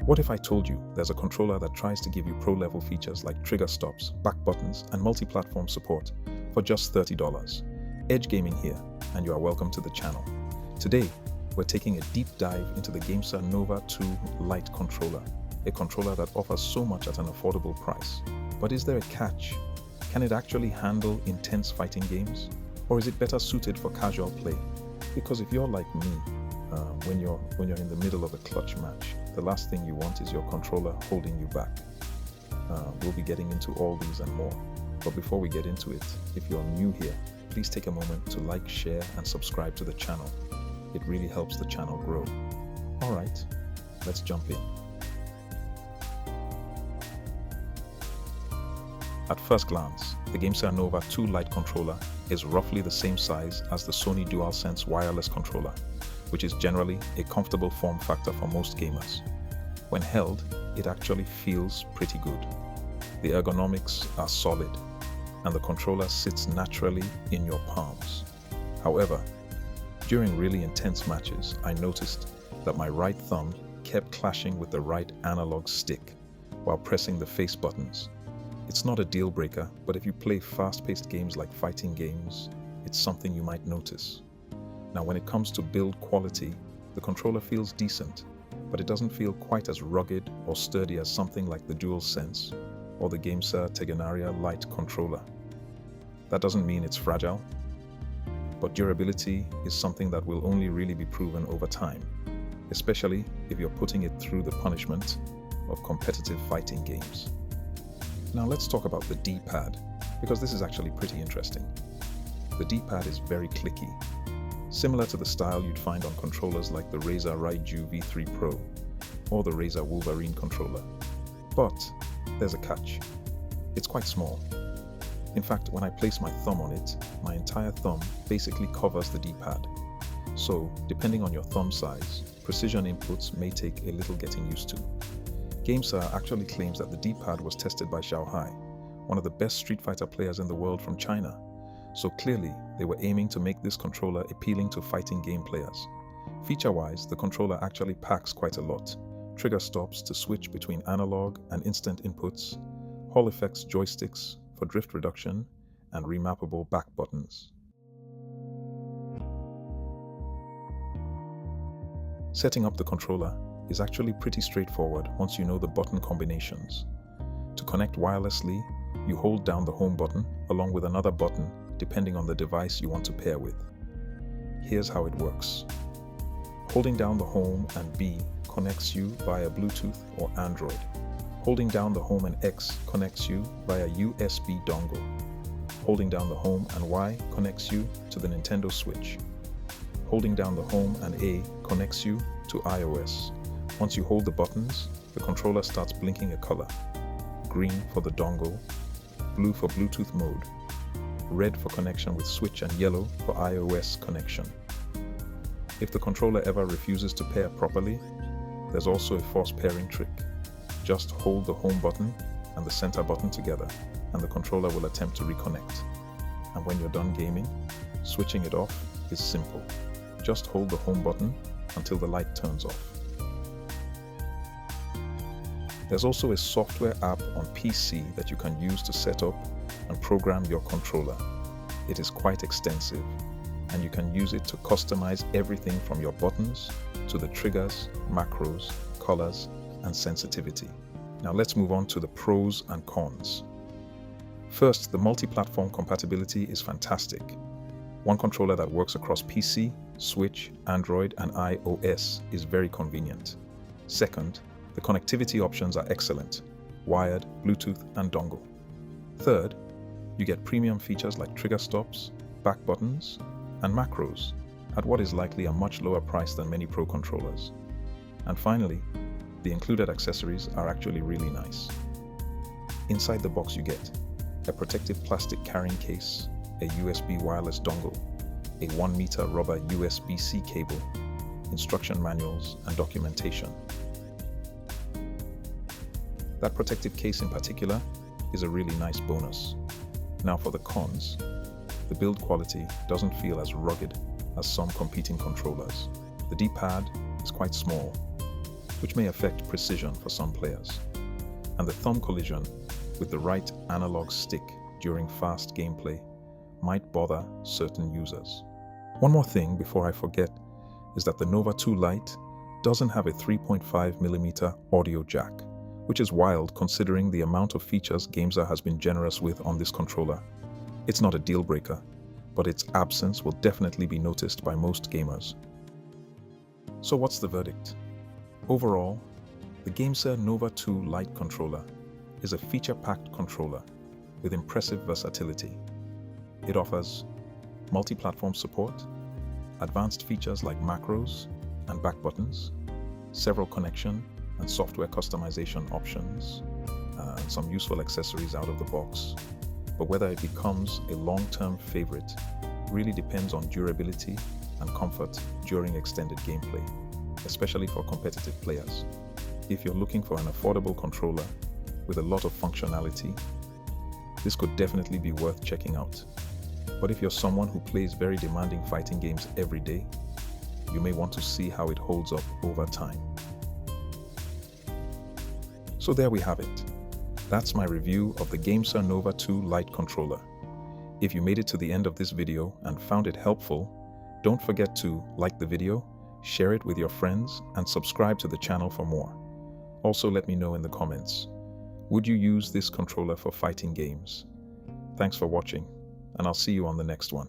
What if I told you there's a controller that tries to give you pro-level features like trigger stops, back buttons, and multi-platform support for just $30? Edge Gaming here, and you are welcome to the channel. Today, we're taking a deep dive into the Gamesir Nova 2 Lite controller, a controller that offers so much at an affordable price. But is there a catch? Can it actually handle intense fighting games? Or is it better suited for casual play? Because if you're like me, when you're in the middle of a clutch match, the last thing you want is your controller holding you back. We'll be getting into all these and more. But before we get into it, if you're new here, please take a moment to like, share, and subscribe to the channel. It really helps the channel grow. Alright, let's jump in. At first glance, the Gamesir Nova 2 Lite controller is roughly the same size as the Sony DualSense wireless controller, which is generally a comfortable form factor for most gamers. When held, it actually feels pretty good. The ergonomics are solid, and the controller sits naturally in your palms. However, during really intense matches, I noticed that my right thumb kept clashing with the right analog stick while pressing the face buttons. It's not a deal breaker, but if you play fast-paced games like fighting games, it's something you might notice. Now, when it comes to build quality, the controller feels decent, but it doesn't feel quite as rugged or sturdy as something like the DualSense or the Gamesir Tegenaria Lite controller. That doesn't mean it's fragile, but durability is something that will only really be proven over time, especially if you're putting it through the punishment of competitive fighting games. Now let's talk about the D-pad, because this is actually pretty interesting. The D-pad is very clicky, similar to the style you'd find on controllers like the Razer Raiju V3 Pro or the Razer Wolverine controller. But there's a catch. It's quite small. In fact, when I place my thumb on it, my entire thumb basically covers the D-pad. So, depending on your thumb size, precision inputs may take a little getting used to. Gamesir actually claims that the D-pad was tested by Xiao Hai, one of the best Street Fighter players in the world from China. So clearly, they were aiming to make this controller appealing to fighting game players. Feature-wise, the controller actually packs quite a lot. Trigger stops to switch between analog and instant inputs, Hall effects joysticks for drift reduction, and remappable back buttons. Setting up the controller is actually pretty straightforward once you know the button combinations. To connect wirelessly, you hold down the home button along with another button depending on the device you want to pair with. Here's how it works. Holding down the home and B connects you via Bluetooth or Android. Holding down the home and X connects you via USB dongle. Holding down the home and Y connects you to the Nintendo Switch. Holding down the home and A connects you to iOS. Once you hold the buttons, the controller starts blinking a color. Green for the dongle, blue for Bluetooth mode, red for connection with Switch, and yellow for iOS connection. If the controller ever refuses to pair properly, there's also a force pairing trick. Just hold the home button and the center button together, and the controller will attempt to reconnect. And when you're done gaming, switching it off is simple. Just hold the home button until the light turns off. There's also a software app on PC that you can use to set up and program your controller. It is quite extensive, and you can use it to customize everything from your buttons to the triggers, macros, colors, and sensitivity. Now let's move on to the pros and cons. First, the multi-platform compatibility is fantastic. One controller that works across PC, Switch, Android, and iOS is very convenient. Second, the connectivity options are excellent: wired, Bluetooth, and dongle. Third, you get premium features like trigger stops, back buttons, and macros at what is likely a much lower price than many Pro controllers. And finally, the included accessories are actually really nice. Inside the box you get a protective plastic carrying case, a USB wireless dongle, a 1-meter rubber USB-C cable, instruction manuals, and documentation. That protective case in particular is a really nice bonus. Now for the cons, the build quality doesn't feel as rugged as some competing controllers. The D-pad is quite small. which may affect precision for some players, and the thumb collision with the right analog stick during fast gameplay might bother certain users. One more thing before I forget is that the Nova 2 Lite doesn't have a 3.5mm audio jack, which is wild considering the amount of features Gamesir has been generous with on this controller. It's not a deal breaker, but its absence will definitely be noticed by most gamers. So what's the verdict? Overall, the Gamesir Nova 2 Lite controller is a feature-packed controller with impressive versatility. It offers multi-platform support, advanced features like macros and back buttons, several connection and software customization options, and some useful accessories out of the box. But whether it becomes a long-term favorite really depends on durability and comfort during extended gameplay, especially for competitive players. If you're looking for an affordable controller with a lot of functionality, this could definitely be worth checking out. But if you're someone who plays very demanding fighting games every day, you may want to see how it holds up over time. So there we have it. That's my review of the Gamesir Nova 2 Lite controller. If you made it to the end of this video and found it helpful, don't forget to like the video, share it with your friends, and subscribe to the channel for more. Also, let me know in the comments, would you use this controller for fighting games? Thanks for watching, and I'll see you on the next one.